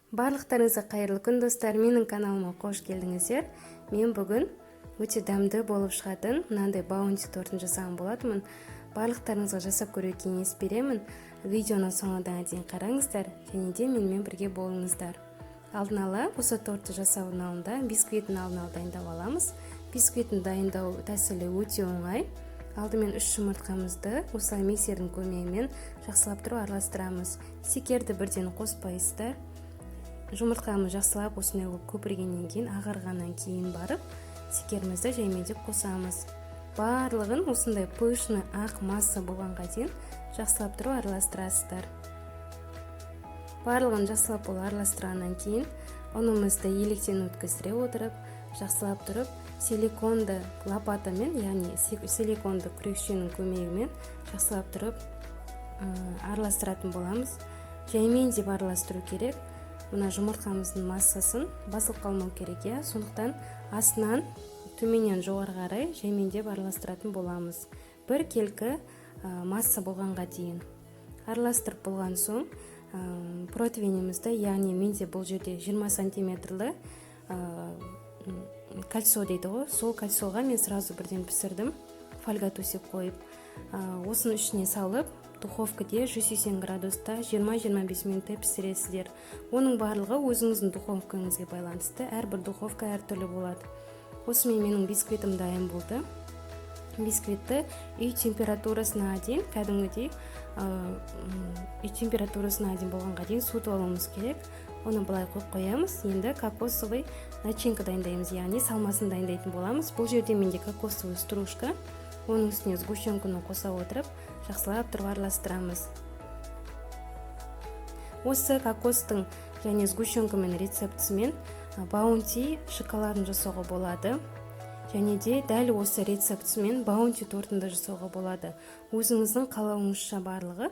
Барлықтарыңызға қайырлы күн достар, менің каналыма қош келдіңіздер. Мен бүгін өте дәмді болып шығатын мынандай баунти тортын жасаған болатынмын. Барлықтарыңызға жасап көруге кеңес беремін. Видеоны соңына дейін қараңыздар және де менімен бірге болыңыздар. Алдын ала осы тортты жасаудың алдында бисквитін алдын ала дайындап аламыз. Бисквитін дайындау тәсілі өте оңай. Алдымен 3 жұмыртқамызды осылай миксердің көмегімен жақсылап тұрып араластырамыз. Секерді бірден қоспайсыздар. Жұмыртқамыз жақсылап осындай көпіргеннен кейін, ағарғаннан кейін барып, секерімізді жаймендеп қосамыз. Барлығын осындай пышны ақ масса болғанға дейін жақсылап тұрып араластырасыздар. Барлығын жақсылап араластырғаннан кейін, ұнымызды електен өткіздіре отырып, жақсылап тұрып, силиконды лопатамен, яғни силиконды күрекшенің көмегімен жақсылап тұрып араластыратын боламыз. Жаймендеп араластыру керек. Мына жұмыртқамыздың массасын басылып қалмау керек, сондықтан астынан төменнен жоғарыға қарай жаймендеп араластыратын боламыз. Бір келкі масса болғанға дейін араластырып болған соң противенімізді, яғни менде бұл жерде 20 сантиметрлі кольцо дейді ғой, сол кольцоға мен сразу бірден пісірдім, фольга төсеп қойып. Осының ішіне салып, духовкаде 180 градуста 20-25 минуттай пісіресіздер. Оның барлығы өзіңіздің духовкаңызға байланысты, әрбір духовка әртүрлі болады. Осымен менің бисквитім дайын болды. Бисквитті үй температурасына дейін, кәдімгідей үй температурасына дейін болғанға дейін суытып алуымыз керек. Оны былай қойып қоямыз. Енді кокосовый начинка дайындаймыз, яғни салмасын дайындайтын боламыз. Бұл жерде менде кокосовый стружка. Оның үстіне сгущенканы қоса отырып, жақсылап тұрып араластырамыз. Осы кокостың және сгущенкамен рецептісімен баунти шоколадын жасауға болады. Және де дәл осы рецептісімен баунти тортынды жасауға болады. Өзіңіздің қалауыңызша барлығы.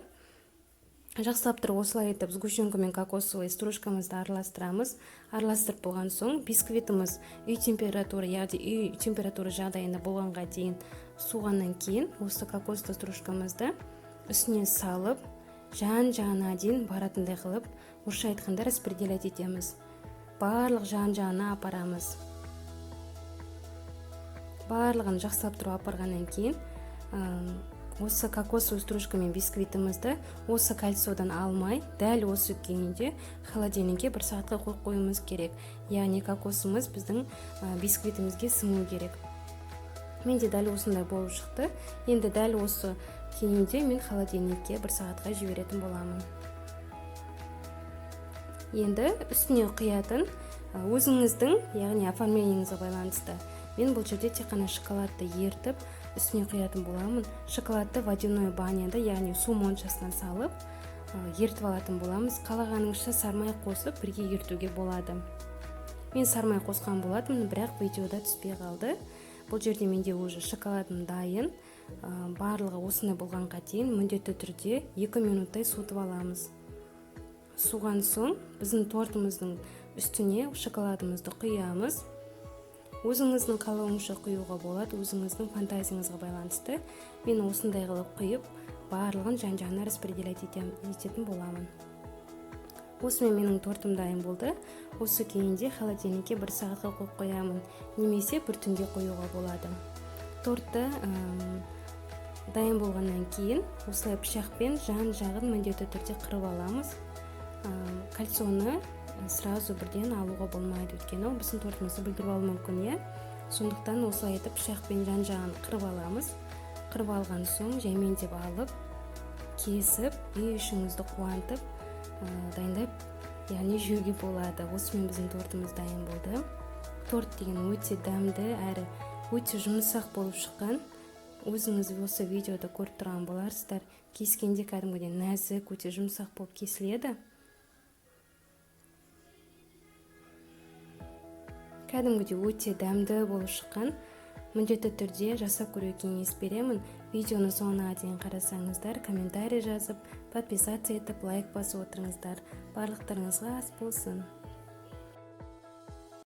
Жақсылап тұрып осылай етіп сгущенкамен кокосовый стружкамызды араластырамыз. Араластырып болған соң бисквитіміз үй температура, яғни үй температура жағдайында болғанға дейін суғаннан кейін осы кокосты стружкамызды үстіне салып, жан-жағына дейін баратындай қылып, орысша айтқанда распределять етеміз. Барлық жан-жағына апарамыз. Барлығын жақсылап тұрып апарғаннан кейін, осы кокосовый стружкамен бисквитімізді осы кольцодан алмай, дәл осы күйінде холодильникке 1 сағатқа қойып қоюымыз керек. Яғни кокосымыз біздің бисквитімізге сіңу керек. Менде дәл осындай болып шықты. Енді дәл осы күйінде мен холодильникке 1 сағатқа жіберетін боламын. Енді үстіне құятын өзіңіздің, яғни оформлениеңізге байланысты. Мен бұл жерде тек қана шоколадты ертіп, үстіне құятын боламын. Шоколадты водяной баняда, яғни су моншасына салып, ертіп алатын боламыз. Қалағаныңызша сармай қосып, бірге ертуге болады. Мен сармай қосқан болатым, бірақ видеода түспей қалды. Бұл жерде менде уже шоколадым дайын. Барлығы осындай болғанға дейін міндетті түрде 2 минуттай суытып аламыз. Суған соң біздің тортымыздың үстіне шоколадымызды құямыз. Өзіңіздің қалауыңызша құюға болады, өзіңіздің фантазияңызға байланысты. Мен осындай қылып құйып, барлығын жан-жағына распределять ететін боламын. Осымен менің тортым дайын болды. Осы күйінде холодильникке 1 сағатқа қойып қоямын, немесе бір түнге қоюға болады. Тортты дайын болғаннан кейін осылай пышақпен жан-жағын міндетті түрде қырып аламыз. Кольцоны сразу бірден алуға болмайды, өйткені біздің тортымызды бүлдіріп алуы мүмкін, сондықтан осылай етіп пышақпен жан-жағын қырып аламыз. Қырып алған соң жаймендеп алып, кесіп, үй ішіңізді қуантып, дайындап, яғни жеуге болады. Осымен біздің тортымыз дайын болды. Торт деген өте дәмді әрі өте жұмсақ болып шыққан. Өзіңіз осы видеода көріп тұрған боларсыздар. Кескенде кәдімгідей нәзік, өте жұмсақ болып кесіледі. Кәдімгідей өте дәмді болып шыққан. Міндетті түрде жасап көруге кеңес беремін. Видеоны соңына дейін қарасаңыздар, комментарий жазып, подписаться етіп, лайк басып отырыңыздар. Барлықтарыңызға ас болсын.